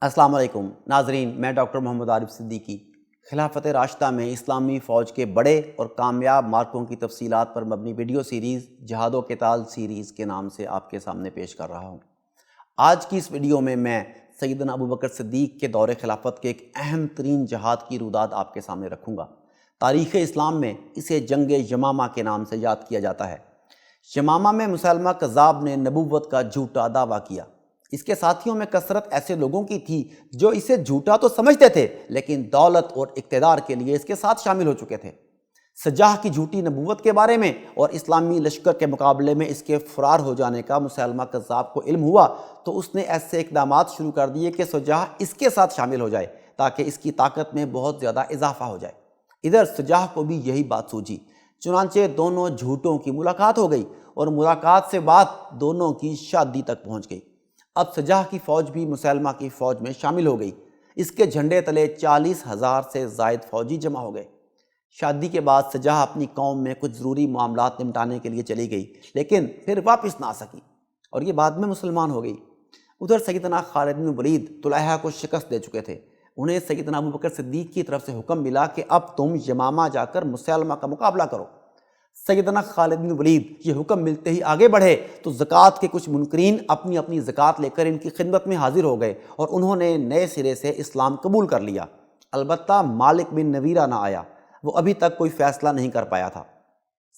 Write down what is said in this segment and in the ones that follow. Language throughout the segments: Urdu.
السلام علیکم ناظرین، میں ڈاکٹر محمد عارف صدیقی خلافت راشدہ میں اسلامی فوج کے بڑے اور کامیاب مارکوں کی تفصیلات پر مبنی ویڈیو سیریز جہاد و قتال سیریز کے نام سے آپ کے سامنے پیش کر رہا ہوں۔ آج کی اس ویڈیو میں سیدنا ابوبکر صدیق کے دور خلافت کے ایک اہم ترین جہاد کی روداد آپ کے سامنے رکھوں گا۔ تاریخ اسلام میں اسے جنگ یمامہ کے نام سے یاد کیا جاتا ہے۔ یمامہ میں مسلمہ کذاب نے نبوت کا جھوٹا دعویٰ کیا۔ اس کے ساتھیوں میں کثرت ایسے لوگوں کی تھی جو اسے جھوٹا تو سمجھتے تھے لیکن دولت اور اقتدار کے لیے اس کے ساتھ شامل ہو چکے تھے۔ سجاح کی جھوٹی نبوت کے بارے میں اور اسلامی لشکر کے مقابلے میں اس کے فرار ہو جانے کا مسلمہ کذاب کو علم ہوا تو اس نے ایسے اقدامات شروع کر دیے کہ سجاح اس کے ساتھ شامل ہو جائے تاکہ اس کی طاقت میں بہت زیادہ اضافہ ہو جائے۔ ادھر سجاح کو بھی یہی بات سوچی، چنانچہ دونوں جھوٹوں کی ملاقات ہو گئی اور ملاقات سے بات دونوں کی شادی تک پہنچ گئی۔ اب سجاح کی فوج بھی مسلمہ کی فوج میں شامل ہو گئی۔ اس کے جھنڈے تلے 40,000 سے زائد فوجی جمع ہو گئے۔ شادی کے بعد سجاح اپنی قوم میں کچھ ضروری معاملات نمٹانے کے لیے چلی گئی لیکن پھر واپس نہ آ سکی اور یہ بعد میں مسلمان ہو گئی۔ ادھر سیدنا خالد بن ولید طلحہ کو شکست دے چکے تھے۔ انہیں سیدنا ابوبکر صدیق کی طرف سے حکم ملا کہ اب تم یمامہ جا کر مسلمہ کا مقابلہ کرو۔ سیدنا خالد بن ولید یہ حکم ملتے ہی آگے بڑھے تو زکوٰۃ کے کچھ منکرین اپنی اپنی زکوٰۃ لے کر ان کی خدمت میں حاضر ہو گئے اور انہوں نے نئے سرے سے اسلام قبول کر لیا۔ البتہ مالک بن نویرہ نہ آیا، وہ ابھی تک کوئی فیصلہ نہیں کر پایا تھا۔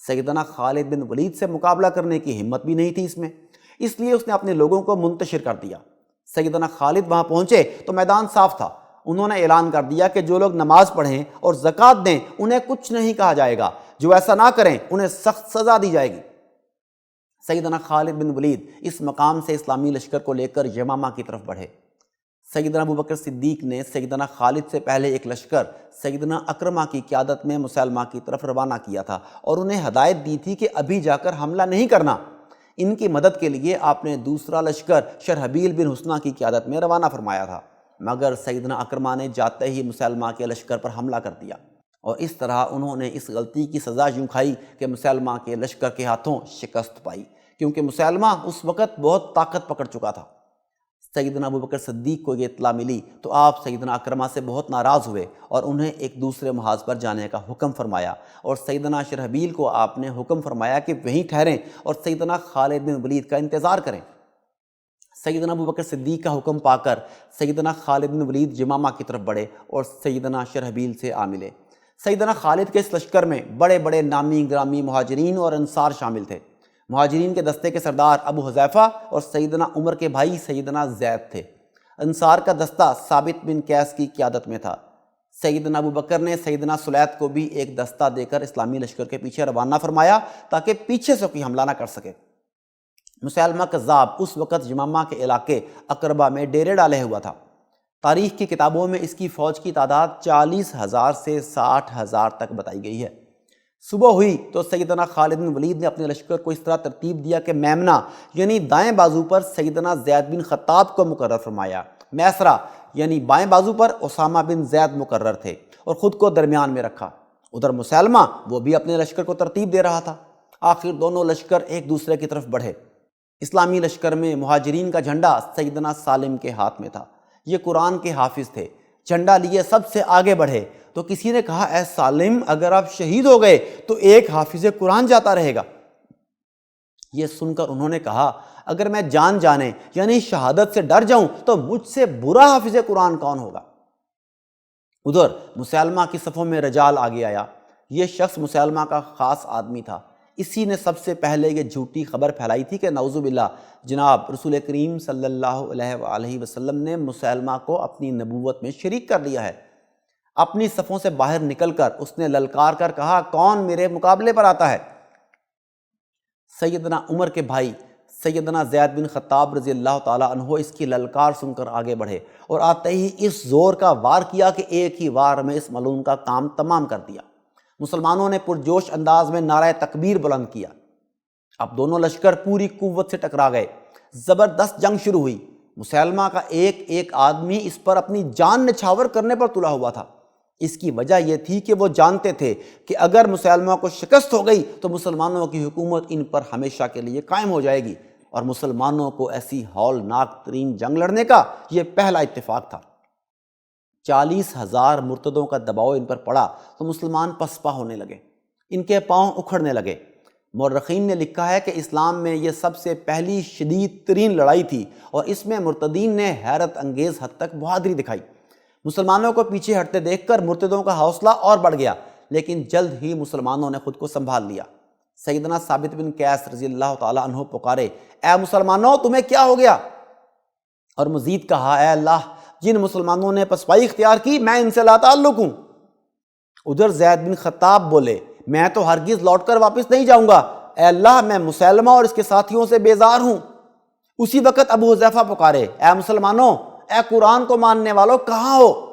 سیدنا خالد بن ولید سے مقابلہ کرنے کی ہمت بھی نہیں تھی اس لیے اس نے اپنے لوگوں کو منتشر کر دیا۔ سیدنا خالد وہاں پہنچے تو میدان صاف تھا۔ انہوں نے اعلان کر دیا کہ جو لوگ نماز پڑھیں اور زکوٰۃ دیں انہیں کچھ نہیں کہا جائے گا، جو ایسا نہ کریں انہیں سخت سزا دی جائے گی۔ سیدنا خالد بن ولید اس مقام سے اسلامی لشکر کو لے کر یمامہ کی طرف بڑھے۔ سیدنا ابوبکر صدیق نے سیدنا خالد سے پہلے ایک لشکر سیدنا اکرمہ کی قیادت میں مسلمہ کی طرف روانہ کیا تھا اور انہیں ہدایت دی تھی کہ ابھی جا کر حملہ نہیں کرنا۔ ان کی مدد کے لیے آپ نے دوسرا لشکر شرحبیل بن حسنہ کی قیادت میں روانہ فرمایا تھا، مگر سیدنا اکرمہ نے جاتے ہی مسلمہ کے لشکر پر حملہ کر دیا اور اس طرح انہوں نے اس غلطی کی سزا یوں کھائی کہ مسلمہ کے لشکر کے ہاتھوں شکست پائی، کیونکہ مسلمہ اس وقت بہت طاقت پکڑ چکا تھا۔ سیدنا ابوبکر صدیق کو یہ اطلاع ملی تو آپ سیدنا اکرمہ سے بہت ناراض ہوئے اور انہیں ایک دوسرے محاذ پر جانے کا حکم فرمایا اور سیدنا شرحبیل کو آپ نے حکم فرمایا کہ وہیں ٹھہریں اور سیدنا خالد بن ولید کا انتظار کریں۔ سیدنا ابوبکر صدیق کا حکم پا کر سیدنا خالد بن ولید یمامہ کی طرف بڑھے اور سیدنا شرحبیل سے آ ملے۔ سیدنا خالد کے اس لشکر میں بڑے بڑے نامی گرامی مہاجرین اور انصار شامل تھے۔ مہاجرین کے دستے کے سردار ابو حذیفہ اور سیدنا عمر کے بھائی سیدنا زید تھے۔ انصار کا دستہ ثابت بن قیس کی قیادت میں تھا۔ سیدنا ابوبکر نے سیدنا سلیت کو بھی ایک دستہ دے کر اسلامی لشکر کے پیچھے روانہ فرمایا تاکہ پیچھے سے کوئی حملہ نہ کر سکے۔ مسلمہ کذاب اس وقت یمامہ کے علاقے اقربہ میں ڈیرے ڈالے ہوا تھا۔ تاریخ کی کتابوں میں اس کی فوج کی تعداد 40,000 سے 60,000 تک بتائی گئی ہے۔ صبح ہوئی تو سیدنا خالد بن ولید نے اپنے لشکر کو اس طرح ترتیب دیا کہ میمنہ یعنی دائیں بازو پر سیدنا زید بن خطاب کو مقرر فرمایا، میسرہ یعنی بائیں بازو پر اسامہ بن زید مقرر تھے اور خود کو درمیان میں رکھا۔ ادھر مسلمہ وہ بھی اپنے لشکر کو ترتیب دے رہا تھا۔ آخر دونوں لشکر ایک دوسرے کی طرف بڑھے۔ اسلامی لشکر میں مہاجرین کا جھنڈا سیدنا سالم کے ہاتھ میں تھا۔ یہ قرآن کے حافظ تھے، جھنڈا لیے سب سے آگے بڑھے تو کسی نے کہا، اے سالم، اگر آپ شہید ہو گئے تو ایک حافظ قرآن جاتا رہے گا۔ یہ سن کر انہوں نے کہا، اگر میں جان جانے یعنی شہادت سے ڈر جاؤں تو مجھ سے برا حافظ قرآن کون ہوگا۔ ادھر مسلمہ کی صفوں میں رجال آگے آیا۔ یہ شخص مسلمہ کا خاص آدمی تھا۔ اسی نے سب سے پہلے یہ جھوٹی خبر پھیلائی تھی کہ نعوذ باللہ جناب رسول کریم صلی اللہ علیہ وآلہ وسلم نے مسلمہ کو اپنی نبوت میں شریک کر لیا ہے۔ اپنی صفوں سے باہر نکل کر اس نے للکار کر کہا، کون میرے مقابلے پر آتا ہے؟ سیدنا عمر کے بھائی سیدنا زید بن خطاب رضی اللہ تعالیٰ عنہ اس کی للکار سن کر آگے بڑھے اور آتے ہی اس زور کا وار کیا کہ ایک ہی وار میں اس ملعون کا کام تمام کر دیا۔ مسلمانوں نے پرجوش انداز میں نعرہ تکبیر بلند کیا۔ اب دونوں لشکر پوری قوت سے ٹکرا گئے۔ زبردست جنگ شروع ہوئی۔ مسلمہ کا ایک ایک آدمی اس پر اپنی جان نچھاور کرنے پر تلا ہوا تھا۔ اس کی وجہ یہ تھی کہ وہ جانتے تھے کہ اگر مسلمہ کو شکست ہو گئی تو مسلمانوں کی حکومت ان پر ہمیشہ کے لیے قائم ہو جائے گی اور مسلمانوں کو ایسی ہولناک ترین جنگ لڑنے کا یہ پہلا اتفاق تھا۔ 40,000 مرتدوں کا دباؤ ان پر پڑا تو مسلمان پسپا ہونے لگے، ان کے پاؤں اکھڑنے لگے۔ مورخین نے لکھا ہے کہ اسلام میں یہ سب سے پہلی شدید ترین لڑائی تھی اور اس میں مرتدین نے حیرت انگیز حد تک بہادری دکھائی۔ مسلمانوں کو پیچھے ہٹتے دیکھ کر مرتدوں کا حوصلہ اور بڑھ گیا، لیکن جلد ہی مسلمانوں نے خود کو سنبھال لیا۔ سیدنا ثابت بن قیس رضی اللہ تعالیٰ عنہ پکارے، اے مسلمانوں تمہیں کیا ہو گیا؟ اور مزید کہا، اے اللہ، جن مسلمانوں نے پسپائی اختیار کی میں ان سے لا تعلق ہوں۔ ادھر زید بن خطاب بولے، میں تو ہرگز لوٹ کر واپس نہیں جاؤں گا، اے اللہ میں مسلمہ اور اس کے ساتھیوں سے بیزار ہوں۔ اسی وقت ابو حذیفہ پکارے، اے مسلمانوں، اے قرآن کو ماننے والوں کہاں ہو؟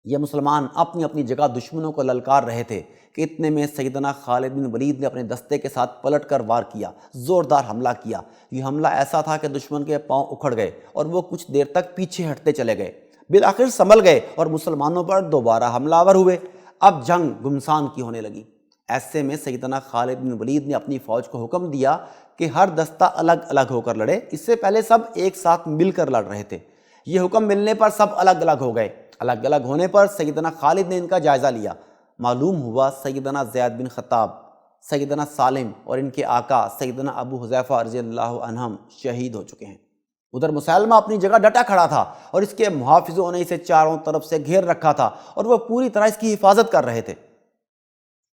یہ مسلمان اپنی اپنی جگہ دشمنوں کو للکار رہے تھے کہ اتنے میں سیدنا خالد بن ولید نے اپنے دستے کے ساتھ پلٹ کر وار کیا، زوردار حملہ کیا۔ یہ حملہ ایسا تھا کہ دشمن کے پاؤں اکھڑ گئے اور وہ کچھ دیر تک پیچھے ہٹتے چلے گئے، بالآخر سنبھل گئے اور مسلمانوں پر دوبارہ حملہ آور ہوئے۔ اب جنگ گمسان کی ہونے لگی۔ ایسے میں سیدنا خالد بن ولید نے اپنی فوج کو حکم دیا کہ ہر دستہ الگ الگ ہو کر لڑے۔ اس سے پہلے سب ایک ساتھ مل کر لڑ رہے تھے، یہ حکم ملنے پر سب الگ الگ ہو گئے۔ الگ الگ ہونے پر سیدنا خالد نے ان کا جائزہ لیا۔ معلوم ہوا سیدنا زید بن خطاب، سیدنا سالم اور ان کے آقا سیدنا ابو حذیفہ رضی اللہ عنہم شہید ہو چکے ہیں۔ ادھر مسلمہ اپنی جگہ ڈٹا کھڑا تھا اور اس کے محافظوں نے اسے چاروں طرف سے گھیر رکھا تھا اور وہ پوری طرح اس کی حفاظت کر رہے تھے۔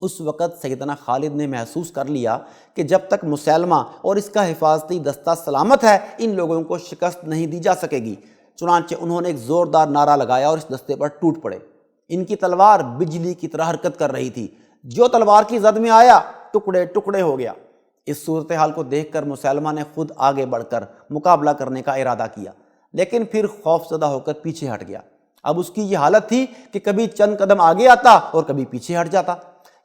اس وقت سیدنا خالد نے محسوس کر لیا کہ جب تک مسلمہ اور اس کا حفاظتی دستہ سلامت ہے ان لوگوں کو شکست نہیں دی جا سکے گی۔ چنانچہ انہوں نے ایک زوردار نعرہ لگایا اور اس دستے پر ٹوٹ پڑے۔ ان کی تلوار بجلی کی طرح حرکت کر رہی تھی، جو تلوار کی زد میں آیا ٹکڑے ٹکڑے ہو گیا۔ اس صورتحال کو دیکھ کر مسلمہ نے خود آگے بڑھ کر مقابلہ کرنے کا ارادہ کیا، لیکن پھر خوف زدہ ہو کر پیچھے ہٹ گیا۔ اب اس کی یہ حالت تھی کہ کبھی چند قدم آگے آتا اور کبھی پیچھے ہٹ جاتا۔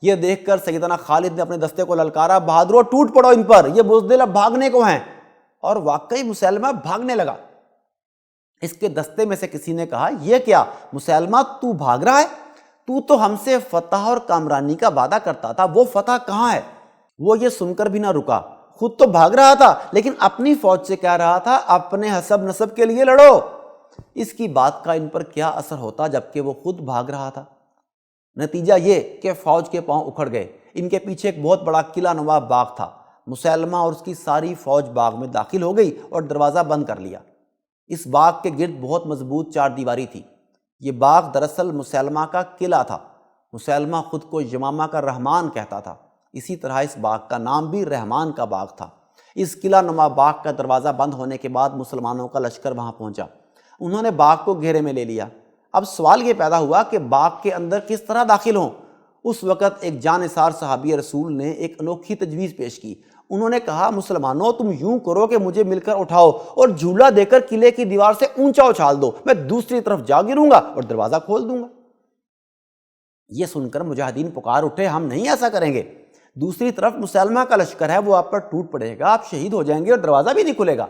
یہ دیکھ کر سیدنا خالد نے اپنے دستے کو للکارا، بہادروں ٹوٹ پڑو ان پر، یہ بزدل اب بھاگنے کو ہیں۔ اور واقعی مسلمہ بھاگنے لگا۔ اس کے دستے میں سے کسی نے کہا، یہ کیا مسلمہ تو بھاگ رہا ہے؟ تو تو ہم سے فتح اور کامرانی کا وعدہ کرتا تھا، وہ فتح کہاں ہے؟ وہ یہ سن کر بھی نہ رکا، خود تو بھاگ رہا تھا لیکن اپنی فوج سے کہہ رہا تھا اپنے حسب نسب کے لیے لڑو۔ اس کی بات کا ان پر کیا اثر ہوتا جبکہ وہ خود بھاگ رہا تھا؟ نتیجہ یہ کہ فوج کے پاؤں اکھڑ گئے۔ ان کے پیچھے ایک بہت بڑا قلعہ نما باغ تھا۔ مسلمہ اور اس کی ساری فوج باغ میں داخل ہو گئی اور دروازہ بند کر لیا۔ اس باغ کے گرد بہت مضبوط چار دیواری تھی۔ یہ باغ دراصل مسلمہ کا قلعہ تھا۔ مسلمہ خود کو یمامہ کا رحمان کہتا تھا، اسی طرح اس باغ کا نام بھی رحمان کا باغ تھا۔ اس قلعہ نما باغ کا دروازہ بند ہونے کے بعد مسلمانوں کا لشکر وہاں پہنچا۔ انہوں نے باغ کو گھیرے میں لے لیا۔ اب سوال یہ پیدا ہوا کہ باغ کے اندر کس طرح داخل ہوں؟ اس وقت ایک جانثار صحابی رسول نے ایک انوکھی تجویز پیش کی۔ انہوں نے کہا، مسلمانوں تم یوں کرو کہ مجھے مل کر اٹھاؤ اور جھولا دے کر قلعے کی دیوار سے اونچا اچھال دو، میں دوسری طرف جا گروں گا اور دروازہ کھول دوں گا۔ یہ سن کر مجاہدین پکار اٹھے، ہم نہیں ایسا کریں گے۔ دوسری طرف مسلمہ کا لشکر ہے، وہ آپ پر ٹوٹ پڑے گا، آپ شہید ہو جائیں گے اور دروازہ بھی نہیں کھلے گا۔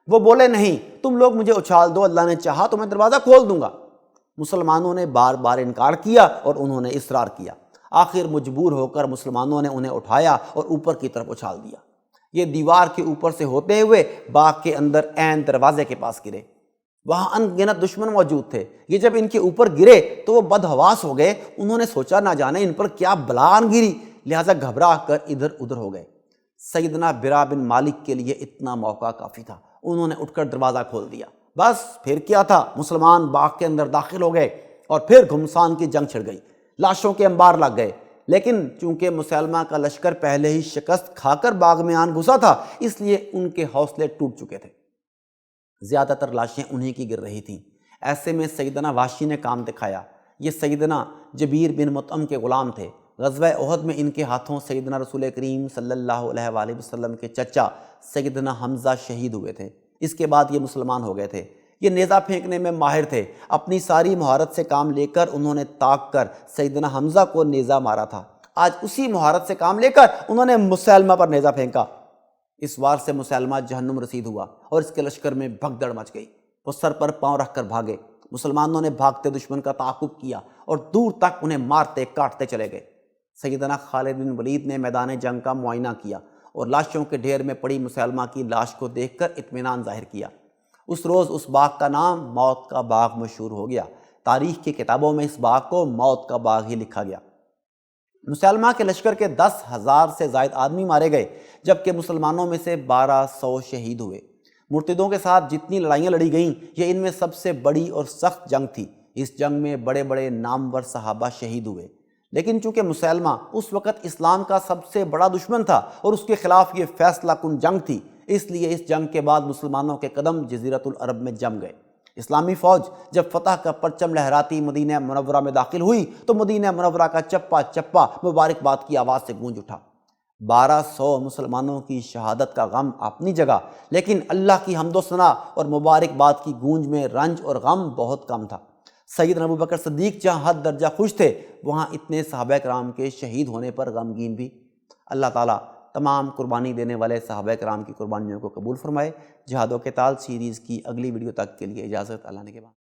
وہ بولے، نہیں، تم لوگ مجھے اچھال دو، اللہ نے چاہا تو میں دروازہ کھول دوں گا۔ مسلمانوں نے بار بار انکار کیا اور انہوں نے اصرار کیا۔ آخر مجبور ہو کر مسلمانوں نے انہیں اٹھایا اور اوپر کی طرف اچھال دیا۔ یہ دیوار کے اوپر سے ہوتے ہوئے باغ کے اندر عین دروازے کے پاس گرے۔ وہاں ان گنت دشمن موجود تھے۔ یہ جب ان کے اوپر گرے تو وہ بدحواس ہو گئے۔ انہوں نے سوچا نہ جانے ان پر کیا بلا آن گری، لہٰذا گھبرا کر ادھر ادھر ہو گئے۔ سیدنا برا بن مالک کے لیے اتنا موقع کافی تھا، انہوں نے اٹھ کر دروازہ کھول دیا۔ بس پھر کیا تھا، مسلمان باغ کے اندر داخل ہو گئے اور پھر گھمسان کی جنگ چھڑ گئی، لاشوں کے انبار لگ گئے۔ لیکن چونکہ مسلمہ کا لشکر پہلے ہی شکست کھا کر باغ میں آن گھسا تھا، اس لیے ان کے حوصلے ٹوٹ چکے تھے۔ زیادہ تر لاشیں انہی کی گر رہی تھیں۔ ایسے میں سیدنا وحشی نے کام دکھایا۔ یہ سیدنا جبیر بن مطعم کے غلام تھے۔ غزوہ احد میں ان کے ہاتھوں سیدنا رسول کریم صلی اللہ علیہ وآلہ وسلم کے چچا سیدنا حمزہ شہید ہوئے تھے۔ اس کے بعد یہ مسلمان ہو گئے تھے۔ یہ نیزہ پھینکنے میں ماہر تھے۔ اپنی ساری مہارت سے کام لے کر انہوں نے طاق کر سیدنا حمزہ کو نیزہ مارا تھا۔ آج اسی مہارت سے کام لے کر انہوں نے مسلمہ پر نیزہ پھینکا۔ اس وار سے مسلمہ جہنم رسید ہوا اور اس کے لشکر میں بھگدڑ مچ گئی۔ وہ سر پر پاؤں رکھ کر بھاگے۔ مسلمانوں نے بھاگتے دشمن کا تعاقب کیا اور دور تک انہیں مارتے کاٹتے چلے گئے۔ سیدنا خالد بن ولید نے میدان جنگ کا معائنہ کیا اور لاشوں کے ڈھیر میں پڑی مسلمہ کی لاش کو دیکھ کر اطمینان ظاہر کیا۔ اس روز اس باغ کا نام موت کا باغ مشہور ہو گیا۔ تاریخ کی کتابوں میں اس باغ کو موت کا باغ ہی لکھا گیا۔ مسلمہ کے لشکر کے 10,000 سے زائد آدمی مارے گئے، جبکہ مسلمانوں میں سے 1200 شہید ہوئے۔ مرتدوں کے ساتھ جتنی لڑائیاں لڑی گئیں، یہ ان میں سب سے بڑی اور سخت جنگ تھی۔ اس جنگ میں بڑے بڑے نامور صحابہ شہید ہوئے، لیکن چونکہ مسلمہ اس وقت اسلام کا سب سے بڑا دشمن تھا اور اس کے خلاف یہ فیصلہ کن جنگ تھی، اس لیے اس جنگ کے بعد مسلمانوں کے قدم جزیرۃ العرب میں جم گئے۔ اسلامی فوج جب فتح کا پرچم لہراتی مدینہ منورہ میں داخل ہوئی تو مدینہ منورہ کا چپا چپا مبارکباد کی آواز سے گونج اٹھا۔ 1200 مسلمانوں کی شہادت کا غم اپنی جگہ، لیکن اللہ کی حمد و ثنا اور مبارکباد کی گونج میں رنج اور غم بہت کم تھا۔ سیدنا ابوبکر صدیق جہاں حد درجہ خوش تھے، وہاں اتنے صحابہ کرام کے شہید ہونے پر غمگین بھی۔ اللہ تعالیٰ تمام قربانی دینے والے صحابہ کرام کی قربانیوں کو قبول فرمائے۔ جہاد و قتال سیریز کی اگلی ویڈیو تک کے لیے اجازت، اللہ نے کے بعد۔